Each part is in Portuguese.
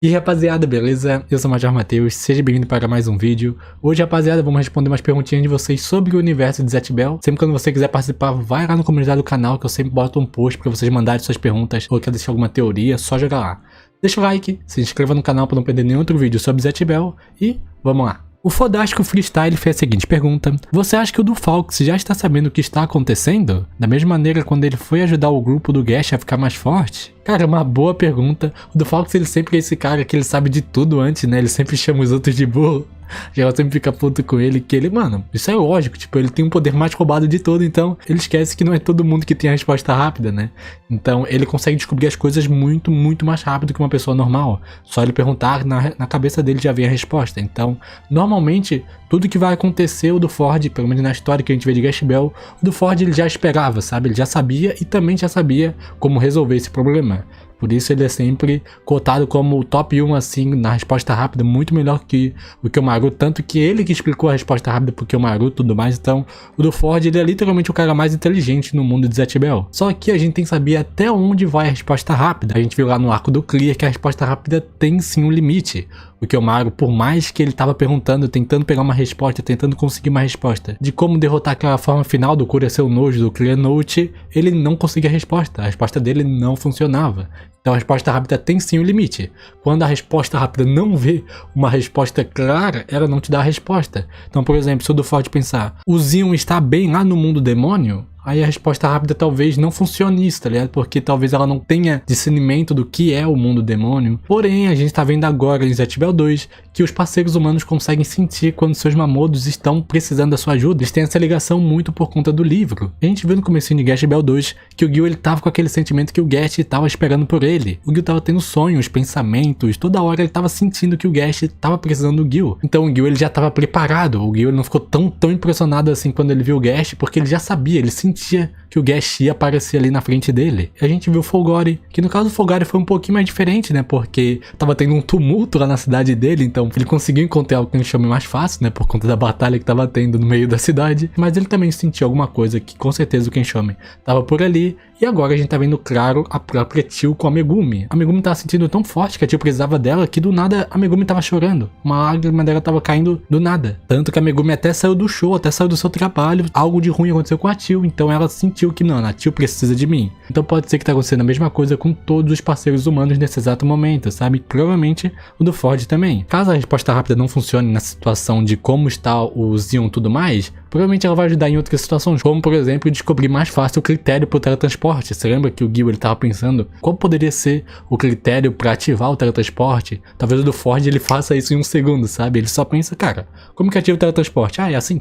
E rapaziada, beleza? Eu sou o Major Matheus, seja bem-vindo para mais um vídeo. Hoje, rapaziada, vamos responder umas perguntinhas de vocês sobre o universo de Zatch Bell. Sempre quando você quiser participar, vai lá na comunidade do canal que eu sempre boto um post para vocês mandarem suas perguntas ou quer deixar alguma teoria, só jogar lá. Deixa o like, se inscreva no canal para não perder nenhum outro vídeo sobre Zatch Bell e vamos lá. O Fodástico Freestyle fez a seguinte pergunta: você acha que o Dufalx já está sabendo o que está acontecendo? Da mesma maneira quando ele foi ajudar o grupo do Gash a ficar mais forte? Cara, uma boa pergunta. O Dufalx, ele sempre é esse cara que ele sabe de tudo antes, né? Ele sempre chama os outros de burro. Geral sempre fica puto com ele, que ele, mano, isso é lógico, tipo, ele tem o poder mais roubado de todo, então ele esquece que não é todo mundo que tem a resposta rápida, né? Então ele consegue descobrir as coisas muito mais rápido que uma pessoa normal. Só ele perguntar, na cabeça dele já vem a resposta. Então, normalmente, tudo que vai acontecer, o do Ford, pelo menos na história que a gente vê de Gash Bell, o do Ford ele já esperava, sabe? Ele já sabia e também já sabia como resolver esse problema. Por isso ele é sempre cotado como o top 1 assim na resposta rápida, muito melhor que o Kyomaru, tanto que ele que explicou a resposta rápida pro Kyomaru e tudo mais. Então o do Ford ele é literalmente o cara mais inteligente no mundo de Zatch Bell. Só que a gente tem que saber até onde vai a resposta rápida. A gente viu lá no arco do Clear que a resposta rápida tem sim um limite. O Kyomaru, por mais que ele tava perguntando, tentando pegar uma resposta, tentando conseguir uma resposta de como derrotar aquela forma final do Kuraseu Nojo, do Clear Note, ele não conseguia a resposta dele não funcionava. Então a resposta rápida tem sim um limite. Quando a resposta rápida não vê uma resposta clara, ela não te dá a resposta. Então, por exemplo, se o do Ford pensar, o Zion está bem lá no mundo demônio, aí a resposta rápida talvez não funcione isso, tá ligado? Porque talvez ela não tenha discernimento do que é o mundo demônio. Porém, a gente tá vendo agora em Zatch Bell 2 que os parceiros humanos conseguem sentir quando seus mamodos estão precisando da sua ajuda. Eles têm essa ligação muito por conta do livro. A gente viu no comecinho de Gash Bell 2 que o Gil ele tava com aquele sentimento que o Gash tava esperando por ele. O Gil tava tendo sonhos, pensamentos, toda hora ele tava sentindo que o Gash tava precisando do Gil. Então o Gil ele já tava preparado. O Gil ele não ficou tão impressionado assim quando ele viu o Gash, porque ele já sabia, ele sentia que o Gash ia aparecer ali na frente dele. E a gente viu o Folgore, que no caso o Folgore foi um pouquinho mais diferente, né? Porque tava tendo um tumulto lá na cidade dele, então ele conseguiu encontrar o Kenshome mais fácil, né? Por conta da batalha que tava tendo no meio da cidade. Mas ele também sentiu alguma coisa que com certeza o Kenshome tava por ali. E agora a gente tá vendo claro a própria Tio com a Megumi. A Megumi tava sentindo tão forte que a Tio precisava dela que do nada a Megumi tava chorando. Uma lágrima dela tava caindo do nada. Tanto que a Megumi até saiu do show, até saiu do seu trabalho. Algo de ruim aconteceu com a Tio, então ela sentiu que não, a Tio precisa de mim. Então pode ser que tá acontecendo a mesma coisa com todos os parceiros humanos nesse exato momento, sabe? Provavelmente o do Ford também. Caso a resposta rápida não funcione na situação de como está o Zion e tudo mais, provavelmente ela vai ajudar em outras situações, como por exemplo descobrir mais fácil o critério para o teletransporte. Você lembra que o Gil ele tava pensando qual poderia ser o critério para ativar o teletransporte? Talvez o do Ford ele faça isso em um segundo, sabe? Ele só pensa, cara, como que ativa o teletransporte? Ah, é assim,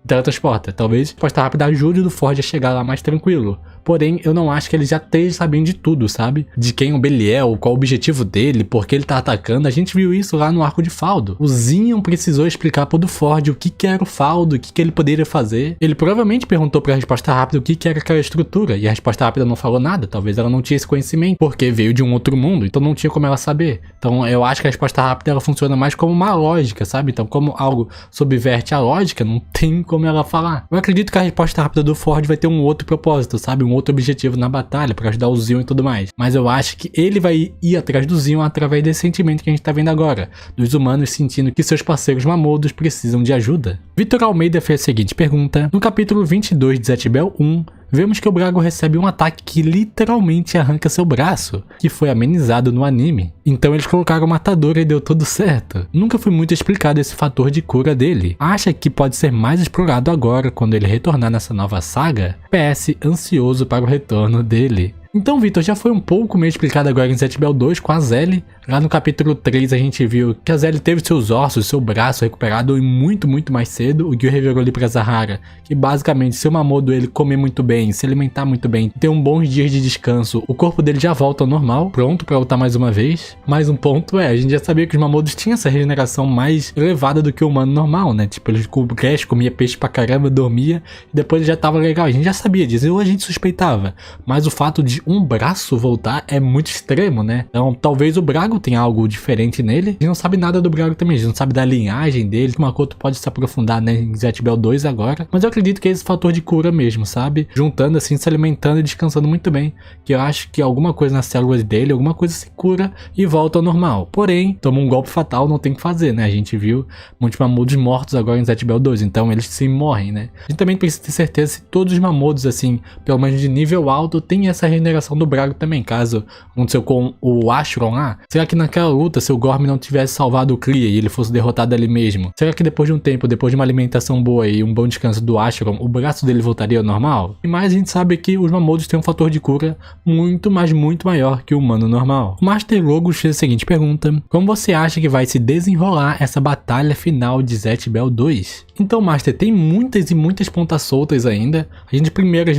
teletransporta. Talvez a resposta rápida ajude o do Ford a chegar lá mais tranquilo. Porém, eu não acho que ele já esteja sabendo de tudo, sabe? De quem o Belial, qual o objetivo dele, por que ele tá atacando. A gente viu isso lá no arco de Faldo. O Zion precisou explicar pro do Ford o que era o Faldo, o que ele poderia fazer. Ele provavelmente perguntou pra resposta rápida o que era aquela estrutura, e a resposta rápida não falou nada. Talvez ela não tinha esse conhecimento, porque veio de um outro mundo, então não tinha como ela saber. Então eu acho que a resposta rápida ela funciona mais como uma lógica, sabe? Então como algo subverte a lógica, não tem como ela falar. Eu acredito que a resposta rápida do Ford vai ter um outro propósito, sabe? Um outro objetivo na batalha, pra ajudar o Zion e tudo mais. Mas eu acho que ele vai ir atrás do Zion através desse sentimento que a gente tá vendo agora, dos humanos sentindo que seus parceiros mamodos precisam de ajuda. Vitor Almeida fez a seguinte pergunta: no capítulo 22 de Zatch Bell 1, vemos que o Brago recebe um ataque que literalmente arranca seu braço, que foi amenizado no anime. Então eles colocaram o matador e deu tudo certo. Nunca foi muito explicado esse fator de cura dele. Acha que pode ser mais explorado agora quando ele retornar nessa nova saga? PS, ansioso para o retorno dele. Então, Vitor, já foi um pouco meio explicado agora em Zatch Bell 2 com a Zelle. Lá no capítulo 3 a gente viu que a Zelle teve seus ossos, seu braço recuperado e muito mais cedo. O Gil revelou ali pra Zahara que basicamente se o Mamodo ele comer muito bem, se alimentar muito bem, ter um bons dias de descanso, o corpo dele já volta ao normal, pronto pra lutar mais uma vez. Mais um ponto a gente já sabia que os Mamodos tinham essa regeneração mais elevada do que o humano normal, né? Tipo, ele comia peixe pra caramba, dormia e depois ele já tava legal. A gente já sabia disso, ou a gente suspeitava. Mas o fato de um braço voltar é muito extremo, né? Então talvez o Brago tenha algo diferente nele. A gente não sabe nada do Brago também, a gente não sabe da linhagem dele. O Makoto pode se aprofundar, né, em Zatch Bell 2 agora. Mas eu acredito que é esse fator de cura mesmo, sabe? Juntando assim, se alimentando e descansando muito bem. Que eu acho que alguma coisa nas células dele, alguma coisa se cura e volta ao normal. Porém, toma um golpe fatal, não tem o que fazer, né? A gente viu muitos Mamodos mortos agora em Zatch Bell 2, então eles sim morrem, né? A gente também precisa ter certeza se todos os Mamodos, assim, pelo menos de nível alto, tem essa regeneração do Brago também, caso aconteceu com o Ashron lá. Será que naquela luta, se o Gorm não tivesse salvado o Clear e ele fosse derrotado ali mesmo, será que depois de um tempo, depois de uma alimentação boa e um bom descanso do Ashron, o braço dele voltaria ao normal? E mais a gente sabe que os Mamodos têm um fator de cura muito, mas muito maior que o humano normal. O Master Logos fez a seguinte pergunta: como você acha que vai se desenrolar essa batalha final de Zatch Bell 2? Então, Master, tem muitas e muitas pontas soltas ainda. A gente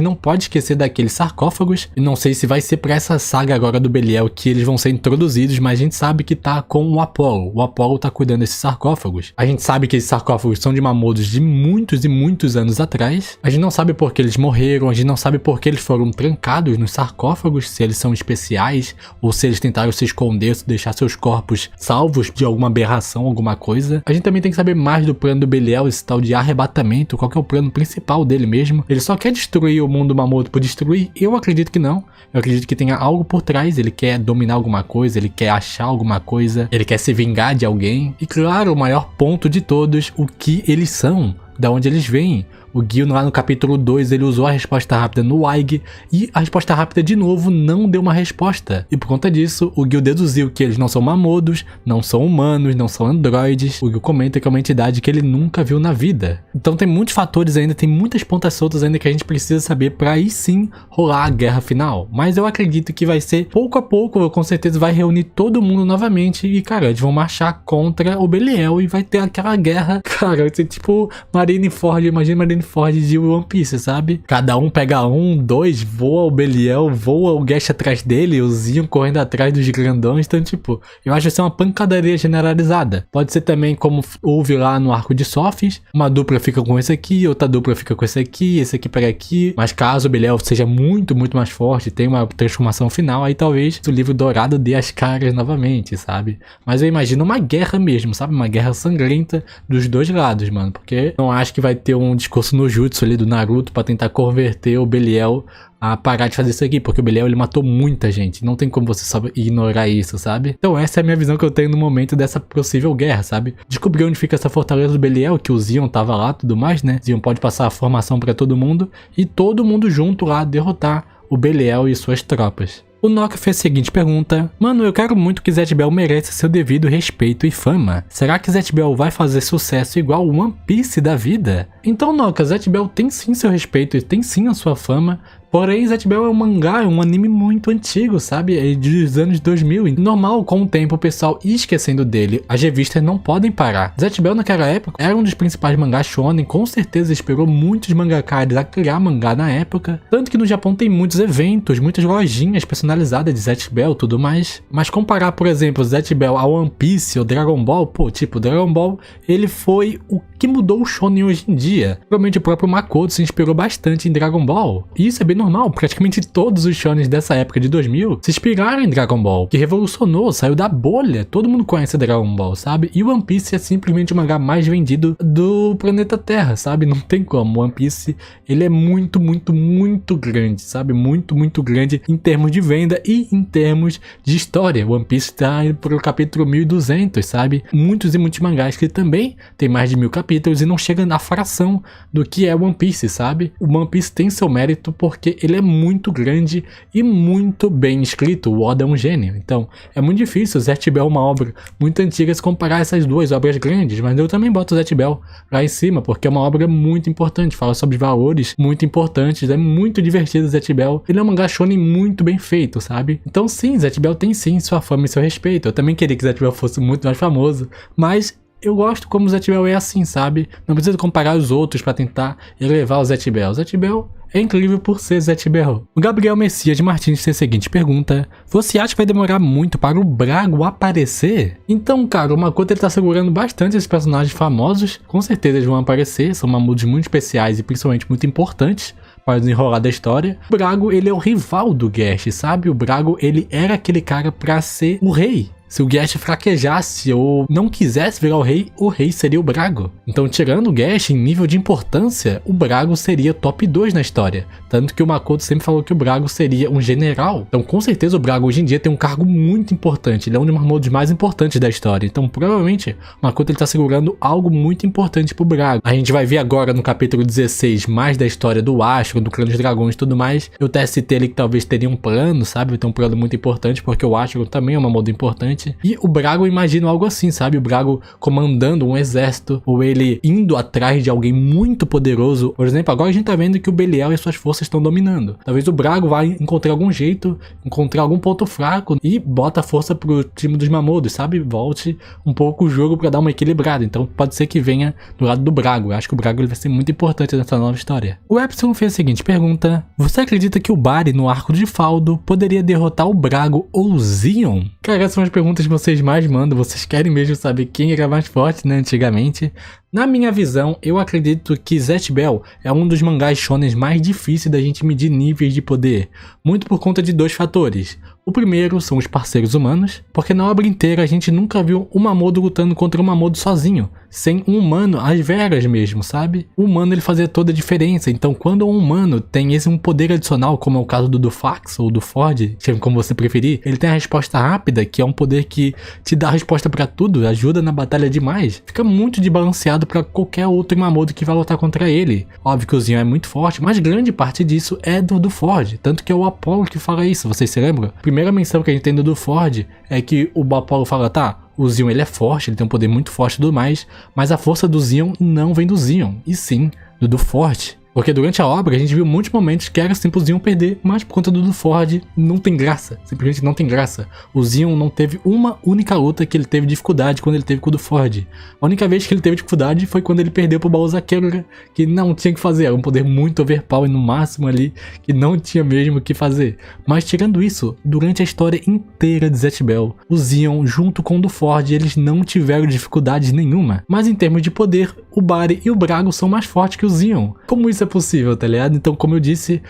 não pode esquecer daqueles sarcófagos. E não sei se vai ser pra essa saga agora do Belial que eles vão ser introduzidos, mas a gente sabe que tá com o Apollo. O Apollo tá cuidando desses sarcófagos. A gente sabe que esses sarcófagos são de Mamodos de muitos e muitos anos atrás. A gente não sabe por que eles morreram, a gente não sabe por que eles foram trancados nos sarcófagos, se eles são especiais ou se eles tentaram se esconder, se deixar seus corpos salvos de alguma aberração, alguma coisa. A gente também tem que saber mais do plano do Belial, esse tal de arrebatamento, qual que é o plano principal dele mesmo. Ele só quer destruir o mundo Mamoto por destruir? Eu acredito que não. Eu acredito que tenha algo por trás, ele quer dominar alguma coisa, ele quer achar alguma coisa, ele quer se vingar de alguém. E claro, o maior ponto de todos, o que eles são, da onde eles vêm. O Gil lá no capítulo 2 ele usou a resposta rápida no Aig e a resposta rápida de novo não deu uma resposta. E por conta disso, o Gil deduziu que eles não são Mamodos, não são humanos, não são androides. O Gil comenta que é uma entidade que ele nunca viu na vida. Então tem muitos fatores ainda, tem muitas pontas soltas ainda que a gente precisa saber pra aí sim rolar a guerra final. Mas eu acredito que vai ser pouco a pouco, com certeza vai reunir todo mundo novamente e, cara, eles vão marchar contra o Belial e vai ter aquela guerra. Cara, vai ser tipo Marineford, imagina Marineford de One Piece, sabe? Cada um pega um, dois, voa o Belial, voa o Gash atrás dele, o Zion correndo atrás dos grandões, então tipo, eu acho que vai ser uma pancadaria generalizada. Pode ser também como houve lá no arco de Sophis, uma dupla fica com esse aqui, outra dupla fica com esse aqui pega aqui, mas caso o Belial seja muito, muito mais forte, tenha uma transformação final, aí talvez o livro dourado dê as caras novamente, sabe? Mas eu imagino uma guerra mesmo, sabe? Uma guerra sangrenta dos dois lados, mano, porque não acho que vai ter um discurso no jutsu ali do Naruto pra tentar converter o Belial a parar de fazer isso aqui, porque o Belial ele matou muita gente, não tem como você só ignorar isso, sabe? Então essa é a minha visão que eu tenho no momento dessa possível guerra, sabe? Descobrir onde fica essa fortaleza do Belial, que o Zion tava lá, tudo mais, né? Zion pode passar a formação pra todo mundo e todo mundo junto lá derrotar o Belial e suas tropas. O Noka fez a seguinte pergunta: mano, eu quero muito que Zatch Bell mereça seu devido respeito e fama. Será que Zatch Bell vai fazer sucesso igual o One Piece da vida? Então, Noka, Zatch Bell tem sim seu respeito e tem sim a sua fama. Porém, Zatch Bell é um mangá, é um anime muito antigo, sabe? É dos anos 2000. E normal, com o tempo, o pessoal ir esquecendo dele. As revistas não podem parar. Zatch Bell, naquela época, era um dos principais mangás shonen. Com certeza inspirou muitos mangakás a criar mangá na época. Tanto que no Japão tem muitos eventos, muitas lojinhas personalizadas de Zatch Bell e tudo mais. Mas comparar, por exemplo, Zatch Bell a One Piece ou Dragon Ball, pô, tipo, Dragon Ball, ele foi o que mudou o shonen hoje em dia. Provavelmente o próprio Makoto se inspirou bastante em Dragon Ball. E isso é bem normal, praticamente todos os shonens dessa época de 2000 se inspiraram em Dragon Ball, que revolucionou, saiu da bolha, todo mundo conhece Dragon Ball, sabe? E One Piece é simplesmente o mangá mais vendido do planeta Terra, sabe? Não tem como, One Piece, ele é muito, muito, muito grande, sabe? Muito, muito grande em termos de venda e em termos de história. One Piece tá pro capítulo 1200, sabe? Muitos e muitos mangás que também tem mais de 1000 capítulos e não chega na fração do que é One Piece, sabe? O One Piece tem seu mérito porque ele é muito grande e muito bem escrito. O Oda é um gênio. Então, é muito difícil Zatch Bell, uma obra muito antiga, se comparar essas duas obras grandes, mas eu também boto Zatch Bell lá em cima, porque é uma obra muito importante, fala sobre valores muito importantes, é muito divertido Zatch Bell. Ele é um mangá shonen muito bem feito, sabe? Então sim, Zatch Bell tem sim sua fama e seu respeito. Eu também queria que Zatch Bell fosse muito mais famoso, mas eu gosto como o Zatch Bell é assim, sabe? Não precisa comparar os outros pra tentar elevar o Zatch Bell. Zatch Bell é incrível por ser Zatch Bell. O Gabriel Messias de Martins fez a seguinte pergunta: você acha que vai demorar muito para o Brago aparecer? Então, cara, o Makoto ele tá segurando bastante esses personagens famosos. Com certeza eles vão aparecer, são mamudos muito especiais e principalmente muito importantes para desenrolar da história. O Brago, ele é o rival do Gash, sabe? O Brago, ele era aquele cara pra ser o rei. Se o Gash fraquejasse ou não quisesse virar o rei seria o Brago. Então, tirando o Gash em nível de importância, o Brago seria top 2 na história. Tanto que o Makoto sempre falou que o Brago seria um general. Então, com certeza, o Brago hoje em dia tem um cargo muito importante. Ele é um dos Marmodos mais importantes da história. Então, provavelmente, o Makoto está segurando algo muito importante pro Brago. A gente vai ver agora no capítulo 16 mais da história do Ashron, do Clã dos Dragões e tudo mais. O TST ali que talvez teria um plano, sabe? Tem um plano muito importante, porque o Ashron também é um Marmodo importante. E o Brago, eu imagino algo assim, sabe? O Brago comandando um exército, ou ele indo atrás de alguém muito poderoso. Por exemplo, agora a gente tá vendo que o Belial e suas forças estão dominando. Talvez o Brago vai encontrar algum jeito, encontrar algum ponto fraco e bota a força pro time dos Mamodos, sabe? Volte um pouco o jogo pra dar uma equilibrada. Então pode ser que venha do lado do Brago. Eu acho que o Brago ele vai ser muito importante nessa nova história. O Epsilon fez a seguinte pergunta: você acredita que o Bari no arco de Faldo poderia derrotar o Brago ou o Zeon? Cara, essas são as perguntas que vocês mais mandam. Vocês querem mesmo saber quem era mais forte, né, antigamente. Na minha visão, eu acredito que Zatch Bell é um dos mangás shonen mais difíceis da gente medir níveis de poder, muito por conta de dois fatores. O primeiro são os parceiros humanos, porque na obra inteira a gente nunca viu um Mamodo lutando contra um Mamodo sozinho, sem um humano às veras mesmo, sabe? O humano ele fazia toda a diferença, então quando um humano tem esse um poder adicional, como é o caso do Dufax ou do Ford, chame como você preferir, ele tem a resposta rápida, que é um poder que te dá a resposta pra tudo, ajuda na batalha demais, fica muito desbalanceado pra qualquer outro Mamodo que vai lutar contra ele. Óbvio que o Zeon é muito forte, mas grande parte disso é do Ford, tanto que é o Apollo que fala isso, vocês se lembram? A primeira menção que a gente tem do Ford é que o Apollo fala, tá, o Zeon ele é forte, ele tem um poder muito forte e tudo mais, mas a força do Zeon não vem do Zeon, e sim do Ford. Porque durante a obra a gente viu muitos momentos que era simples o Zeon perder, mas por conta do Ford não tem graça, simplesmente não tem graça. O Zeon não teve uma única luta que ele teve dificuldade quando ele teve com o do Ford. A única vez que ele teve dificuldade foi quando ele perdeu pro Baozaqueira, que não tinha que fazer, era um poder muito overpower no máximo ali, que não tinha mesmo o que fazer. Mas tirando isso, durante a história inteira de Zatch Bell, o Zeon junto com o do Ford, eles não tiveram dificuldade nenhuma. Mas em termos de poder, o Bari e o Brago são mais fortes que o Zeon. Como isso é possível, tá ligado? Então, como eu disse,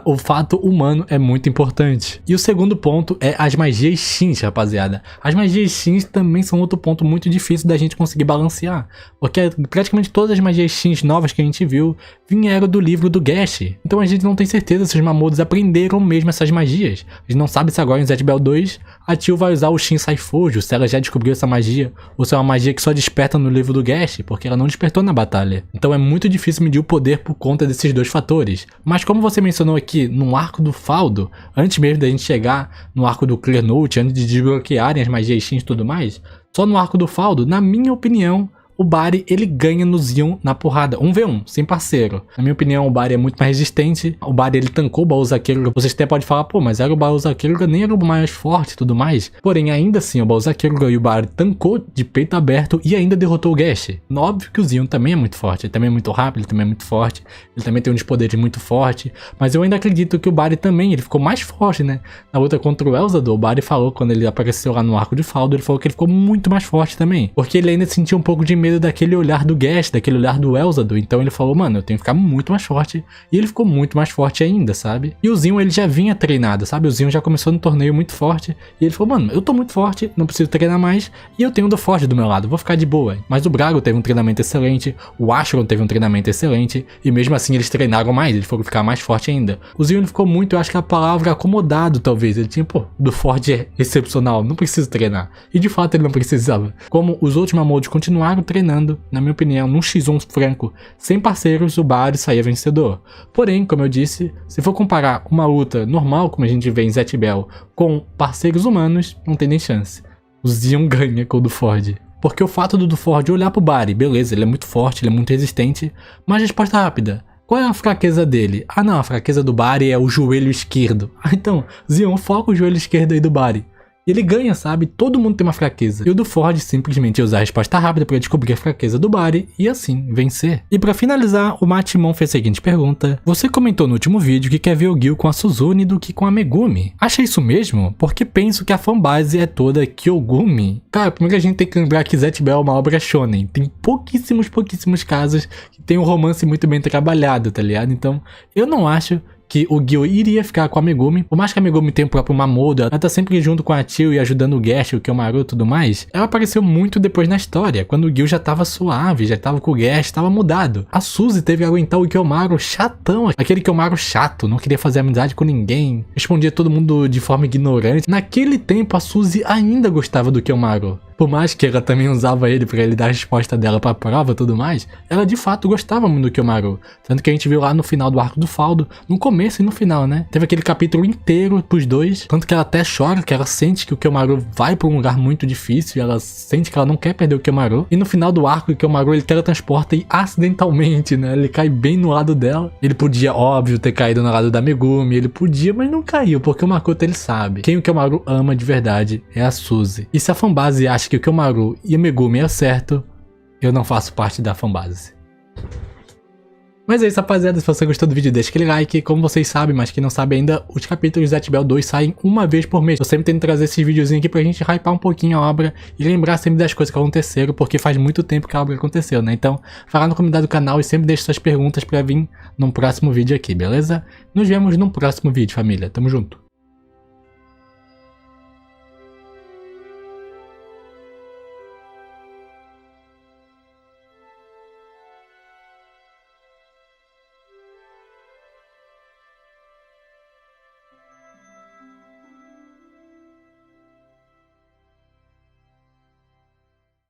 o fato humano é muito importante. E o segundo ponto é as magias Shins, rapaziada. As magias Shins também são outro ponto muito difícil da gente conseguir balancear, porque praticamente todas as magias Shins novas que a gente viu vieram do livro do Gash. Então a gente não tem certeza se os Mamodos aprenderam mesmo essas magias. A gente não sabe se agora em Zatch Bell 2 a Tio vai usar o Shin Saifujo, se ela já descobriu essa magia, ou se é uma magia que só desperta no livro do Gash, porque ela não despertou na batalha. Então é muito difícil medir o poder por conta desses dois fatores. Mas como você mencionou aqui, no arco do Faldo, antes mesmo da gente chegar no arco do Clear Note, antes de desbloquearem as magias Shins e tudo mais, só no arco do Faldo, na minha opinião, o Bari, ele ganha no Zeon na porrada, 1v1, sem parceiro. Na minha opinião, o Bari é muito mais resistente. O Bari, ele tancou o Baozaqueira. Vocês até podem falar, pô, mas era o Baozaqueira, nem era o mais forte e tudo mais. Porém, ainda assim, o Baozaqueira e o Bari tancou de peito aberto e ainda derrotou o Gash. Óbvio que o Zeon também é muito forte, ele também é muito rápido, ele também é muito forte. Ele também tem uns poderes muito fortes. Mas eu ainda acredito que o Bari também, ele ficou mais forte, né? Na luta contra o Elzador, o Bari falou, quando ele apareceu lá no arco de Faldo, ele falou que ele ficou muito mais forte também. Porque ele ainda sentia um pouco de medo daquele olhar do Gash, daquele olhar do Elzador. Então ele falou, mano, eu tenho que ficar muito mais forte. E ele ficou muito mais forte ainda, sabe? E o Zeon, ele já vinha treinado, sabe? O Zeon já começou no torneio muito forte. E ele falou, mano, eu tô muito forte, não preciso treinar mais. E eu tenho o do Forte do meu lado, vou ficar de boa. Mas o Brago teve um treinamento excelente, o Ashron teve um treinamento excelente. E mesmo assim eles treinaram mais, eles foram ficar mais forte ainda. O Zeon, ele ficou muito, eu acho que a palavra acomodado, talvez. Ele tinha, pô, o do Forte é excepcional, não preciso treinar. E de fato ele não precisava. Como os outros Mamodos continuaram treinando, na minha opinião, num X1 franco, sem parceiros, o Bari saía vencedor. Porém, como eu disse, se for comparar uma luta normal, como a gente vê em Zatch Bell, com parceiros humanos, não tem nem chance. O Zeon ganha com o do Ford. Porque o fato do Ford olhar pro Bari, beleza, ele é muito forte, ele é muito resistente, mas resposta rápida. Qual é a fraqueza dele? Ah não, a fraqueza do Bari é o joelho esquerdo. Ah então, Zeon, foca o joelho esquerdo aí do Bari. E ele ganha, sabe? Todo mundo tem uma fraqueza. E o do Ford simplesmente ia usar a resposta rápida pra descobrir a fraqueza do Barry e assim, vencer. E pra finalizar, o Matimon fez a seguinte pergunta: você comentou no último vídeo que quer ver o Gil com a Suzune do que com a Megumi. Acha isso mesmo? Porque penso que a fanbase é toda Kyogumi. Cara, primeiro a gente tem que lembrar que Zatch Bell é uma obra shonen. Tem pouquíssimos casos que tem um romance muito bem trabalhado, tá ligado? Então, eu não acho que o Gil iria ficar com a Megumi. Por mais que a Megumi tenha o próprio Mamoru, ela tá sempre junto com a Tio e ajudando o Gash, o Kyomaru e tudo mais. Ela apareceu muito depois na história, quando o Gil já tava suave, já tava com o Gash, tava mudado. A Suzy teve que aguentar o Kyomaru chatão, aquele Kyomaru chato, não queria fazer amizade com ninguém, respondia todo mundo de forma ignorante. Naquele tempo a Suzy ainda gostava do Kyomaru. Por mais que ela também usava ele pra ele dar a resposta dela pra prova e tudo mais, ela de fato gostava muito do Kyomaru. Tanto que a gente viu lá no final do arco do Faldo, no começo e no final, né? Teve aquele capítulo inteiro pros dois, tanto que ela até chora, que ela sente que o Kyomaru vai pra um lugar muito difícil, e ela sente que ela não quer perder o Kyomaru. E no final do arco, o Kyomaru ele teletransporta e acidentalmente, né? Ele cai bem no lado dela. Ele podia, óbvio, ter caído no lado da Megumi, ele podia, mas não caiu, porque o Makoto ele sabe. Quem o Kyomaru ama de verdade é a Suzy. E se a fanbase acha que o Kyomaru e a Megumi é certo, eu não faço parte da fanbase. Mas é isso, rapaziada, se você gostou do vídeo, deixa aquele like. Como vocês sabem, mas quem não sabe ainda, os capítulos de Zatch Bell 2 saem uma vez por mês. Eu sempre tento trazer esses videozinhos aqui pra gente hypar um pouquinho a obra e lembrar sempre das coisas que aconteceram, porque faz muito tempo que a obra aconteceu, né? Então, vai lá no comentário do canal e sempre deixe suas perguntas pra vir num próximo vídeo aqui, beleza? Nos vemos no próximo vídeo, família. Tamo junto.